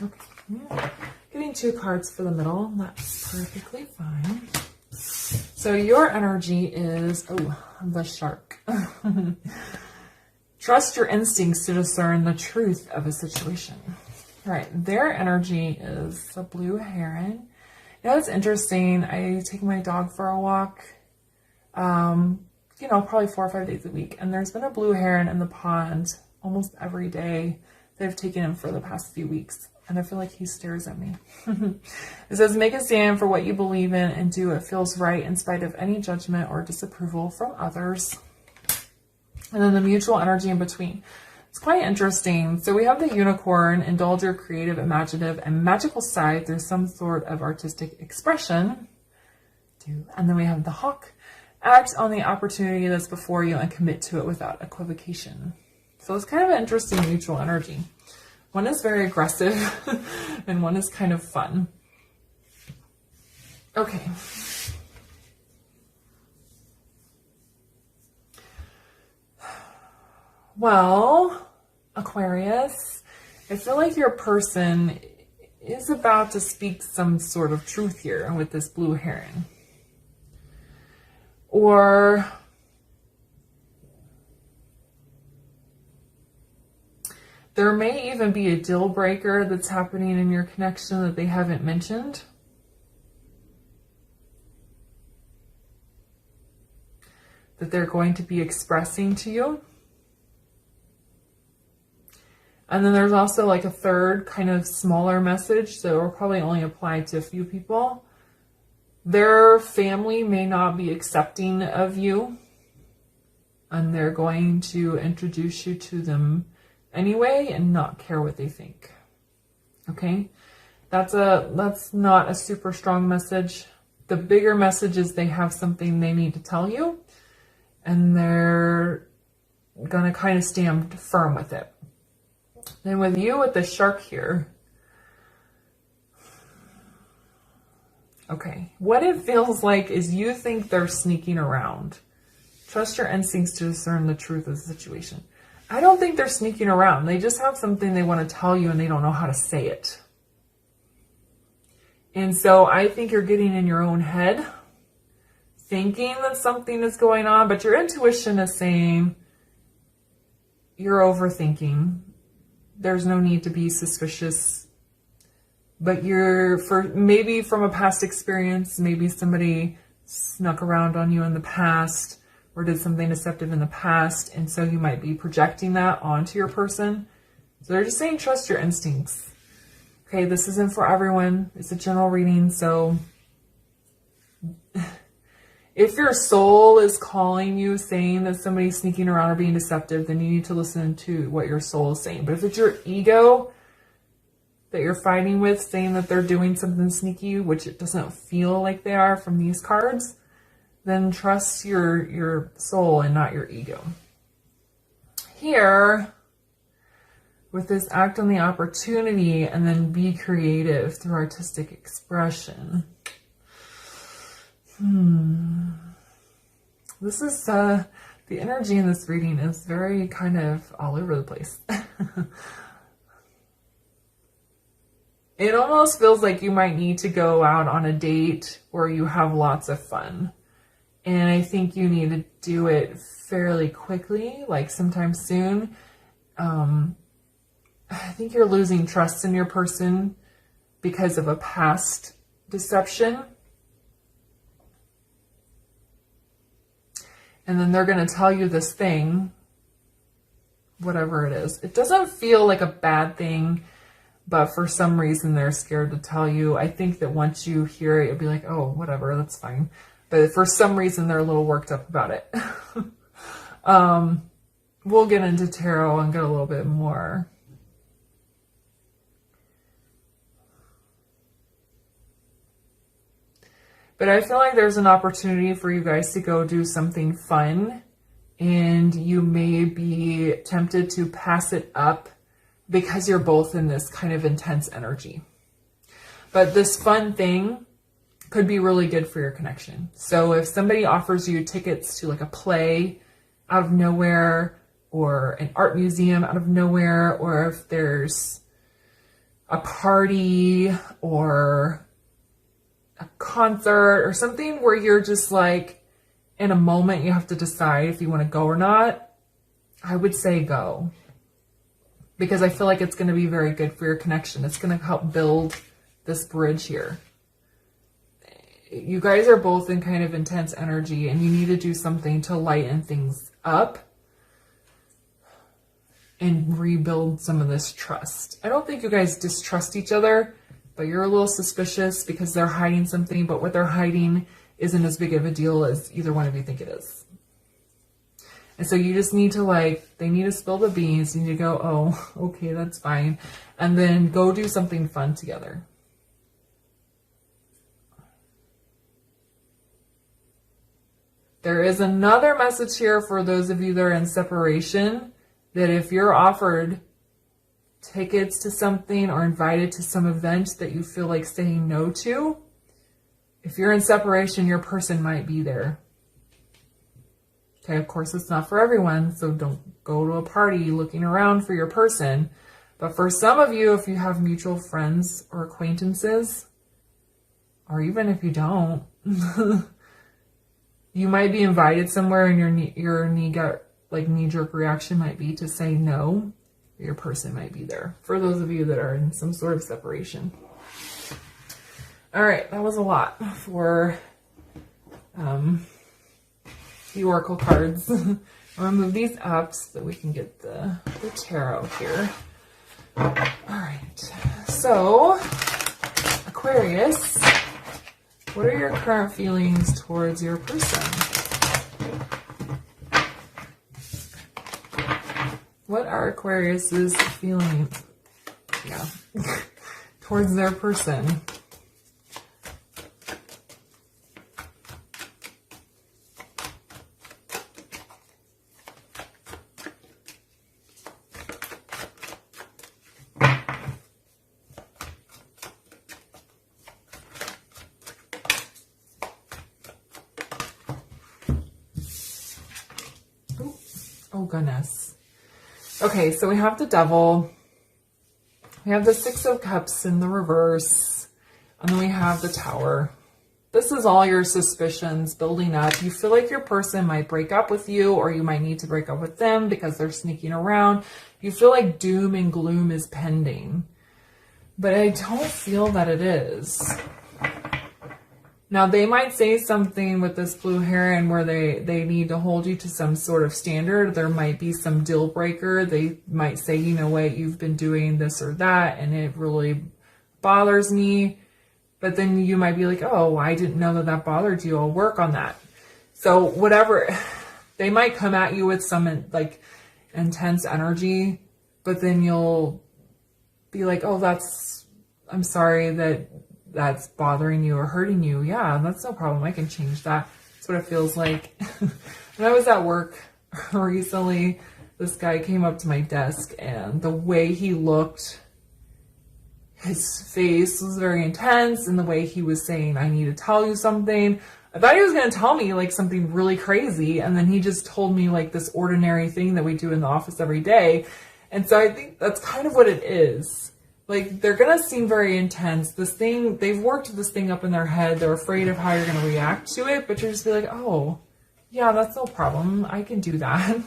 Okay. Yeah. Getting 2 cards for the middle. That's perfectly fine. So your energy is, the shark. Trust your instincts to discern the truth of a situation. All right. Their energy is a blue heron. You know, it's interesting. I take my dog for a walk, probably 4 or 5 days a week. And there's been a blue heron in the pond almost every day that I've taken him for the past few weeks. And I feel like he stares at me. It says, make a stand for what you believe in and do what feels right in spite of any judgment or disapproval from others. And then the mutual energy in between. It's quite interesting. So we have the unicorn, indulge your creative, imaginative, and magical side through some sort of artistic expression. And then we have the hawk, act on the opportunity that's before you and commit to it without equivocation. So it's kind of an interesting mutual energy. One is very aggressive and one is kind of fun. Okay. Well, Aquarius, I feel like your person is about to speak some sort of truth here with this blue heron. Or there may even be a deal breaker that's happening in your connection that they haven't mentioned. That they're going to be expressing to you. And then there's also like a third kind of smaller message that will probably only apply to a few people. Their family may not be accepting of you, and they're going to introduce you to them anyway and not care what they think. Okay? That's not a super strong message. The bigger message is they have something they need to tell you, and they're going to kind of stand firm with it. Then with you, with the shark here, okay, what it feels like is you think they're sneaking around. Trust your instincts to discern the truth of the situation. I don't think they're sneaking around. They just have something they want to tell you and they don't know how to say it. And so I think you're getting in your own head, thinking that something is going on, but your intuition is saying you're overthinking. There's no need to be suspicious, but maybe from a past experience, maybe somebody snuck around on you in the past or did something deceptive in the past. And so you might be projecting that onto your person. So they're just saying, trust your instincts. Okay. This isn't for everyone. It's a general reading. So if your soul is calling you, saying that somebody's sneaking around or being deceptive, then you need to listen to what your soul is saying. But if it's your ego that you're fighting with, saying that they're doing something sneaky, which it doesn't feel like they are from these cards, then trust your soul and not your ego. Here, with this act on the opportunity and then be creative through artistic expression. This is, the energy in this reading is very kind of all over the place. It almost feels like you might need to go out on a date where you have lots of fun. And I think you need to do it fairly quickly, like sometime soon. I think you're losing trust in your person because of a past deception. And then they're going to tell you this thing, whatever it is. It doesn't feel like a bad thing, but for some reason they're scared to tell you. I think that once you hear it, you'll be like, oh, whatever, that's fine. But for some reason, they're a little worked up about it. We'll get into tarot and get a little bit more. But I feel like there's an opportunity for you guys to go do something fun, and you may be tempted to pass it up because you're both in this kind of intense energy. But this fun thing could be really good for your connection. So if somebody offers you tickets to like a play out of nowhere, or an art museum out of nowhere, or if there's a party or a concert or something where you're just like in a moment you have to decide if you want to go or not, I would say go. Because I feel like it's going to be very good for your connection. It's going to help build this bridge here. You guys are both in kind of intense energy and you need to do something to lighten things up and rebuild some of this trust. I don't think you guys distrust each other, but you're a little suspicious because they're hiding something, but what they're hiding isn't as big of a deal as either one of you think it is. And so you just need to they need to spill the beans. You need to go, oh, okay, that's fine. And then go do something fun together. There is another message here for those of you that are in separation, that if you're offered tickets to something or invited to some event that you feel like saying no to, if you're in separation, your person might be there. Okay, of course, it's not for everyone, so don't go to a party looking around for your person. But for some of you, if you have mutual friends or acquaintances, or even if you don't, you might be invited somewhere and your knee-jerk reaction might be to say no. Your person might be there. For those of you that are in some sort of separation. All right, that was a lot for the oracle cards. I'm gonna move these up so that we can get the tarot here. All right, so Aquarius, what are your current feelings towards your person? What are Aquarius's feelings? Yeah, towards their person. Oh goodness. Okay, so we have the Devil. We have the Six of Cups in the reverse. And then we have the Tower. This is all your suspicions building up. You feel like your person might break up with you, or you might need to break up with them because they're sneaking around. You feel like doom and gloom is pending. But I don't feel that it is. Now, they might say something with this blue heron where they need to hold you to some sort of standard. There might be some deal breaker. They might say, you know what, you've been doing this or that, and it really bothers me. But then you might be like, oh, I didn't know that that bothered you. I'll work on that. So whatever, they might come at you with some intense energy, but then you'll be like, oh, I'm sorry that's bothering you or hurting you. Yeah, that's no problem. I can change that. That's what it feels like. When I was at work recently, this guy came up to my desk and the way he looked, his face was very intense, and the way he was saying, I need to tell you something. I thought he was going to tell me something really crazy, and then he just told me this ordinary thing that we do in the office every day. And so I think that's kind of what it is. They're going to seem very intense. They've worked this thing up in their head. They're afraid of how you're going to react to it, but you're just be like, oh, yeah, that's no problem. I can do that.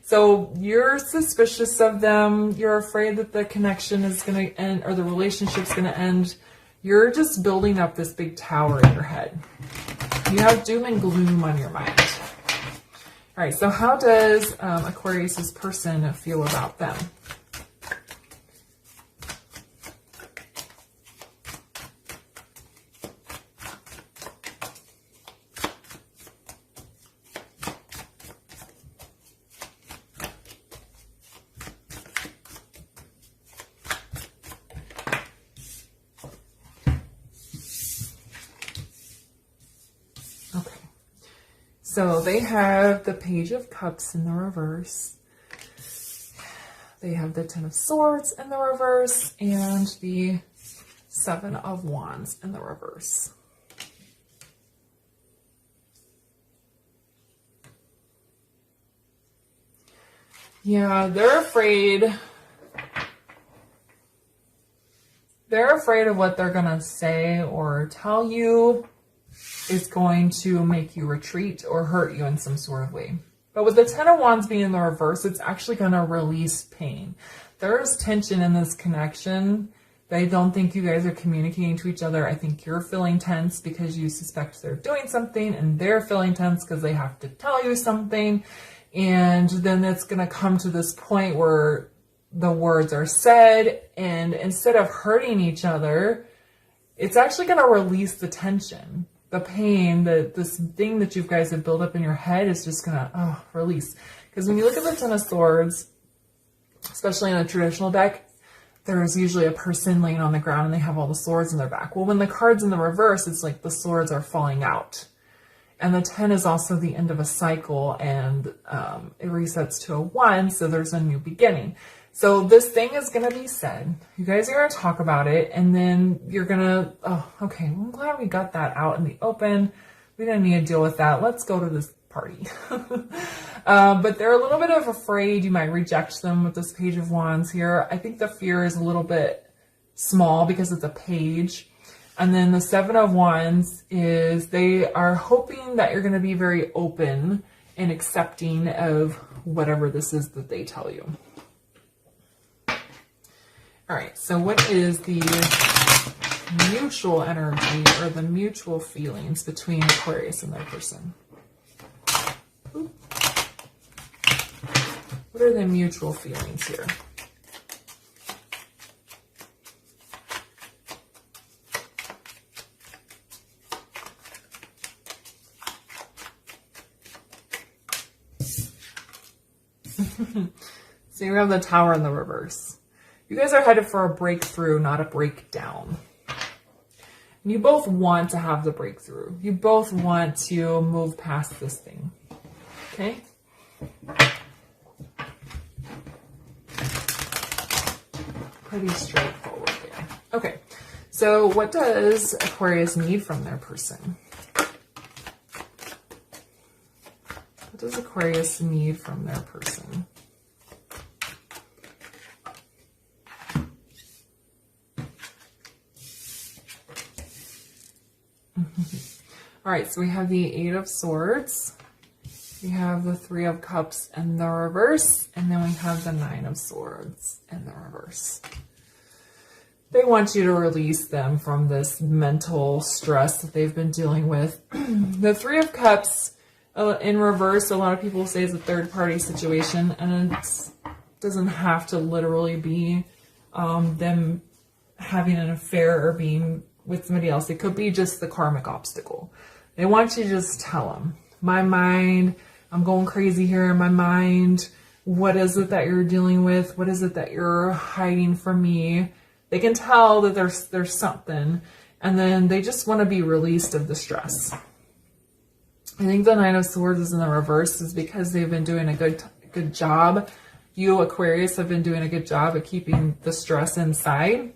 So you're suspicious of them. You're afraid that the connection is going to end or the relationship's going to end. You're just building up this big tower in your head. You have doom and gloom on your mind. All right, so how does Aquarius's person feel about them? So they have the Page of Cups in the reverse. They have the Ten of Swords in the reverse and the Seven of Wands in the reverse. Yeah, they're afraid They're afraid of what they're going to say or tell you is going to make you retreat or hurt you in some sort of way. But with the Ten of Wands being in the reverse, it's actually going to release pain. There is tension in this connection. I don't think you guys are communicating to each other. I think you're feeling tense because you suspect they're doing something, and they're feeling tense because they have to tell you something. And then it's going to come to this point where the words are said, and instead of hurting each other, it's actually going to release the tension, the pain, this thing that you guys have built up in your head is just going to release. Because when you look at the Ten of Swords, especially in a traditional deck, there's usually a person laying on the ground and they have all the swords in their back. Well, when the card's in the reverse, it's like the swords are falling out. And the 10 is also the end of a cycle, and it resets to a 1, so there's a new beginning. So this thing is going to be said. You guys are going to talk about it, and then you're going to, okay, well, I'm glad we got that out in the open. We didn't need to deal with that. Let's go to this party. But they're a little bit of afraid you might reject them with this Page of Wands here. I think the fear is a little bit small because it's a page. And then the Seven of Wands is they are hoping that you're going to be very open and accepting of whatever this is that they tell you. All right, so what is the mutual energy or the mutual feelings between Aquarius and their person? What are the mutual feelings here? So you have the Tower in the reverse. You guys are headed for a breakthrough, not a breakdown. And you both want to have the breakthrough. You both want to move past this thing. Okay? Pretty straightforward there. Okay. So what does Aquarius need from their person? What does Aquarius need from their person? All right, so we have the Eight of Swords, we have the Three of Cups in the reverse, and then we have the Nine of Swords in the reverse. They want you to release them from this mental stress that they've been dealing with. The Three of Cups in reverse, a lot of people say is a third-party situation, and it doesn't have to literally be them having an affair or being with somebody else. It could be just the karmic obstacle. They want you to just tell them, my mind, I'm going crazy here in my mind. What is it that you're dealing with? What is it that you're hiding from me? They can tell that there's something, and then they just want to be released of the stress. I think the Nine of Swords is in the reverse is because they've been doing a good job. You, Aquarius, have been doing a good job of keeping the stress inside.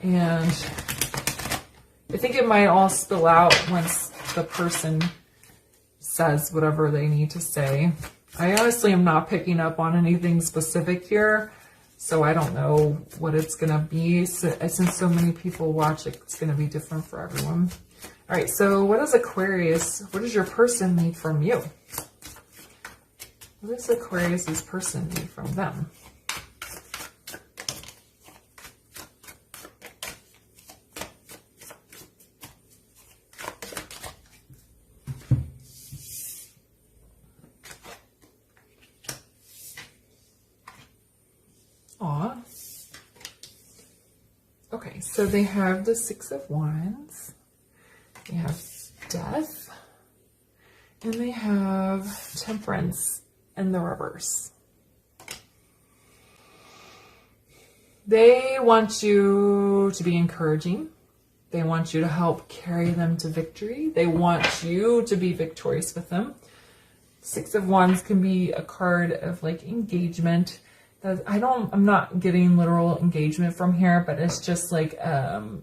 And I think it might all spill out once the person says whatever they need to say. I honestly am not picking up on anything specific here, so I don't know what it's going to be. Since so many people watch, it's going to be different for everyone. All right, so what does Aquarius, what does your person need from you? What does Aquarius's person need from them? Aw. Okay, so they have the Six of Wands, they have Death, and they have Temperance in the reverse. They want you to be encouraging. They want you to help carry them to victory. They want you to be victorious with them. Six of Wands can be a card of like engagement. I'm not getting literal engagement from here, but it's just like a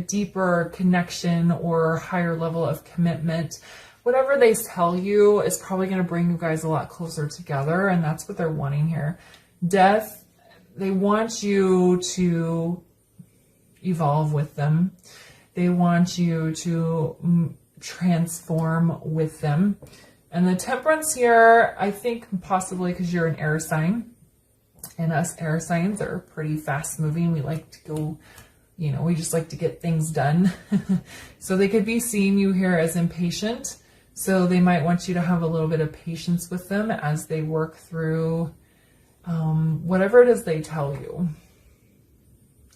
deeper connection or higher level of commitment. Whatever they tell you is probably going to bring you guys a lot closer together, and that's what they're wanting here. Death, they want you to evolve with them. They want you to transform with them. And the Temperance here, I think possibly because you're an air sign, and us air signs are pretty fast moving. We like to go, you know, we just like to get things done. So they could be seeing you here as impatient. So they might want you to have a little bit of patience with them as they work through whatever it is they tell you.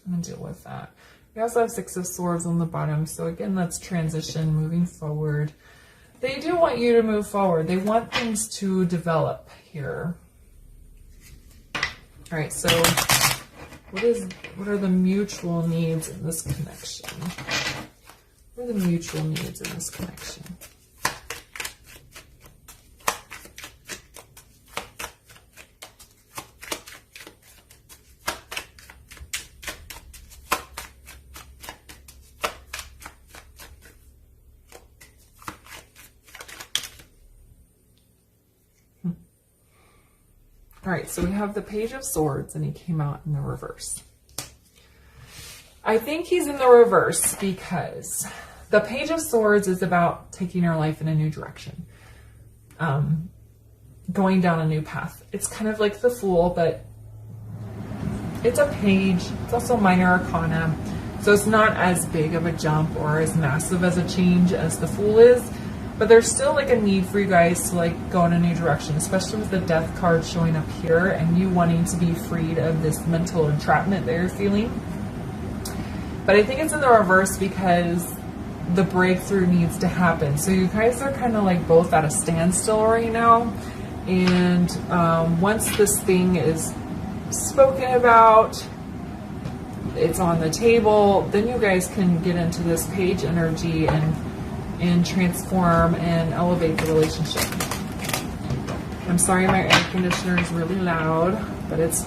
I'm going to deal with that. We also have Six of Swords on the bottom. So again, that's transition, moving forward. They do want you to move forward. They want things to develop here. All right, so what are the mutual needs in this connection? What are the mutual needs in this connection? All right, so we have the Page of Swords, and he came out in the reverse. I think he's in the reverse because the Page of Swords is about taking your life in a new direction, going down a new path. It's kind of like the Fool, but it's a page. It's also minor arcana, so it's not as big of a jump or as massive as a change as the Fool is. But there's still like a need for you guys to like go in a new direction, especially with the Death card showing up here and you wanting to be freed of this mental entrapment that you're feeling. But I think it's in the reverse because the breakthrough needs to happen. So you guys are kind of like both at a standstill right now. And once this thing is spoken about, it's on the table, then you guys can get into this page energy and transform and elevate the relationship. I'm sorry my air conditioner is really loud, but it's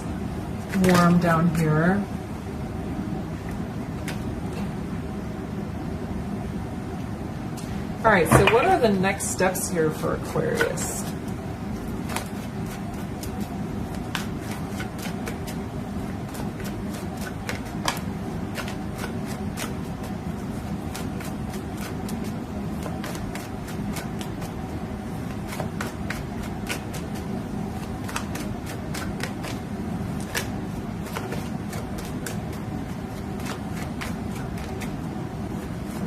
warm down here. All right, so what are the next steps here for Aquarius?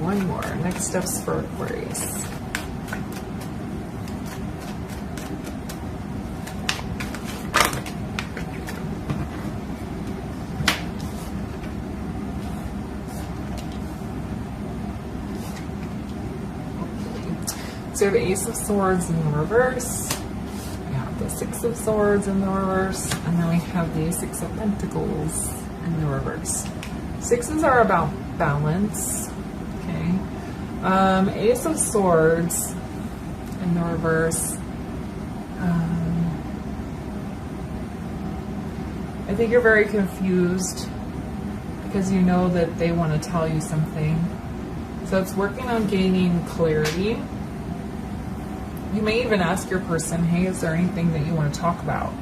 One more. Next steps for Aquarius. So we have Ace of Swords in the reverse. We have the Six of Swords in the reverse. And then we have the Six of Pentacles in the reverse. Sixes are about balance. Ace of Swords in the reverse. I think you're very confused because you know that they want to tell you something. So it's working on gaining clarity. You may even ask your person, hey, is there anything that you want to talk about?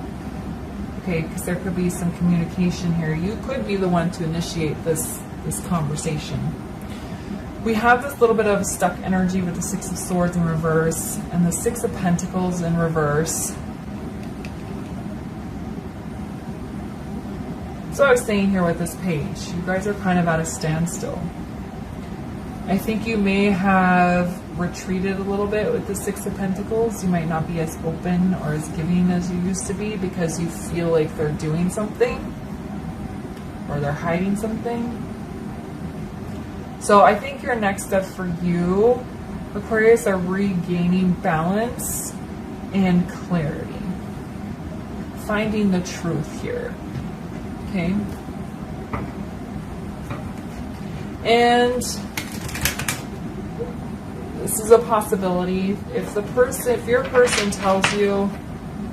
Okay, because there could be some communication here. You could be the one to initiate this conversation. We have this little bit of stuck energy with the Six of Swords in reverse and the Six of Pentacles in reverse. So I was saying here with this page, you guys are kind of at a standstill. I think you may have retreated a little bit with the Six of Pentacles. You might not be as open or as giving as you used to be because you feel like they're doing something or they're hiding something. So I think your next step for you, Aquarius, are regaining balance and clarity. Finding the truth here. Okay? And this is a possibility. If your person tells you,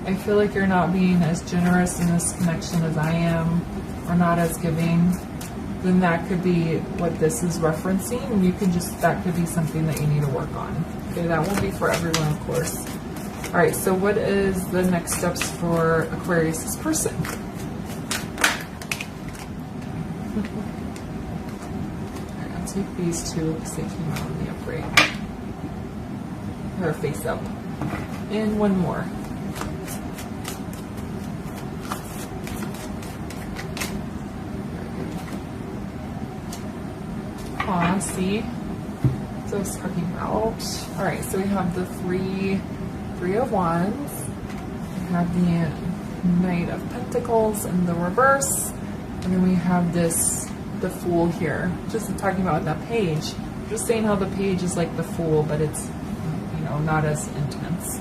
I feel like you're not being as generous in this connection as I am, or not as giving, then that could be what this is referencing, and you can that could be something that you need to work on. Okay, that won't be for everyone, of course. All right, so what is the next steps for Aquarius's person? take these two because they came out in the upright. Or face up. And one more. See? So I was talking about. Alright, so we have the three of Wands. We have the Knight of Pentacles in the reverse. And then we have the Fool here. Just talking about that page. Just saying how the page is like the Fool, but it's, you know, not as intense.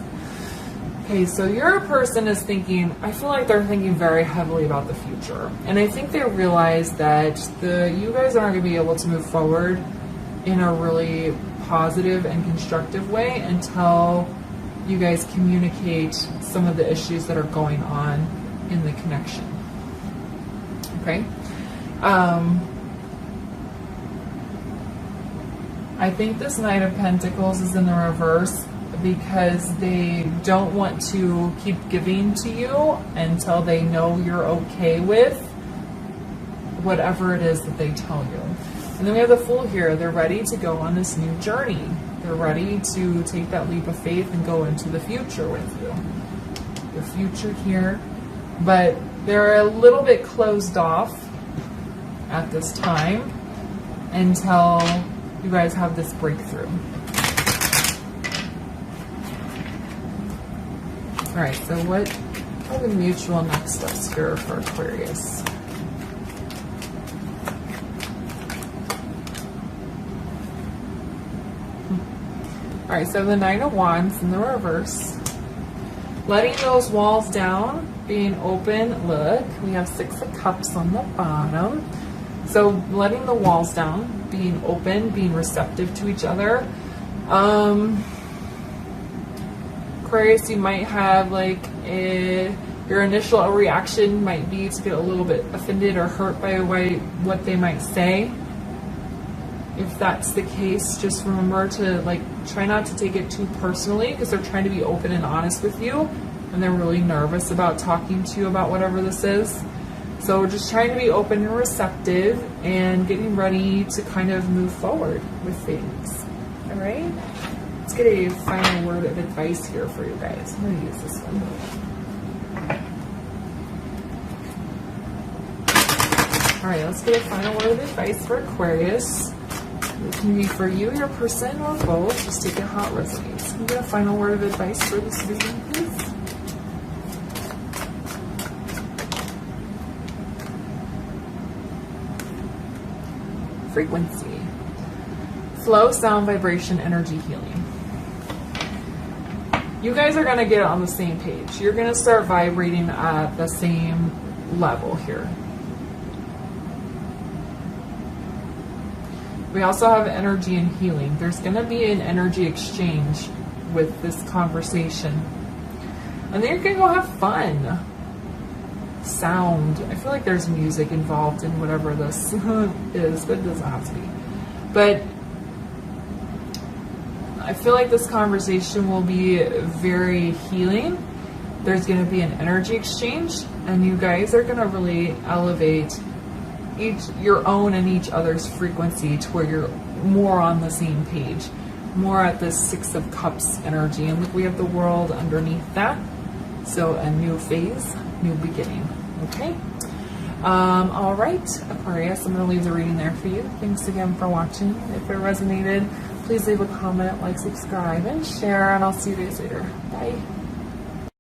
Okay, so your person is thinking, I feel like they're thinking very heavily about the future. And I think they realize that you guys aren't going to be able to move forward in a really positive and constructive way until you guys communicate some of the issues that are going on in the connection. Okay? I think this Knight of Pentacles is in the reverse because they don't want to keep giving to you until they know you're okay with whatever it is that they tell you. And then we have the Fool here. They're ready to go on this new journey. They're ready to take that leap of faith and go into the future with you. The future here. But they're a little bit closed off at this time until you guys have this breakthrough. Alright, so what are the mutual next steps here for Aquarius? Alright, so the Nine of Wands in the reverse. Letting those walls down, being open. Look, we have Six of Cups on the bottom. So letting the walls down, being open, being receptive to each other. Aquarius, you might have like your initial reaction might be to get a little bit offended or hurt by what they might say. If that's the case, just remember to like try not to take it too personally because they're trying to be open and honest with you and they're really nervous about talking to you about whatever this is. So just trying to be open and receptive and getting ready to kind of move forward with things. All right? Let's get a final word of advice here for you guys. I'm going to use this one. All right, let's get a final word of advice for Aquarius. It can be for you, your person, or both. Just take it how it resonates. Can we get a final word of advice for this reading, please? Frequency. Flow, sound, vibration, energy, healing. You guys are going to get on the same page. You're going to start vibrating at the same level here. We also have energy and healing. There's going to be an energy exchange with this conversation. And then you're going to go have fun. Sound. I feel like there's music involved in whatever this is, but it doesn't have to be. But I feel like this conversation will be very healing. There's going to be an energy exchange, and you guys are going to really elevate your own and each other's frequency to where you're more on the same page, more at this Six of Cups energy. And look, we have the World underneath that. So a new phase, new beginning. Okay. All right, Aquarius, I'm going to leave the reading there for you. Thanks again for watching. If it resonated, please leave a comment, like, subscribe, and share, and I'll see you guys later. Bye.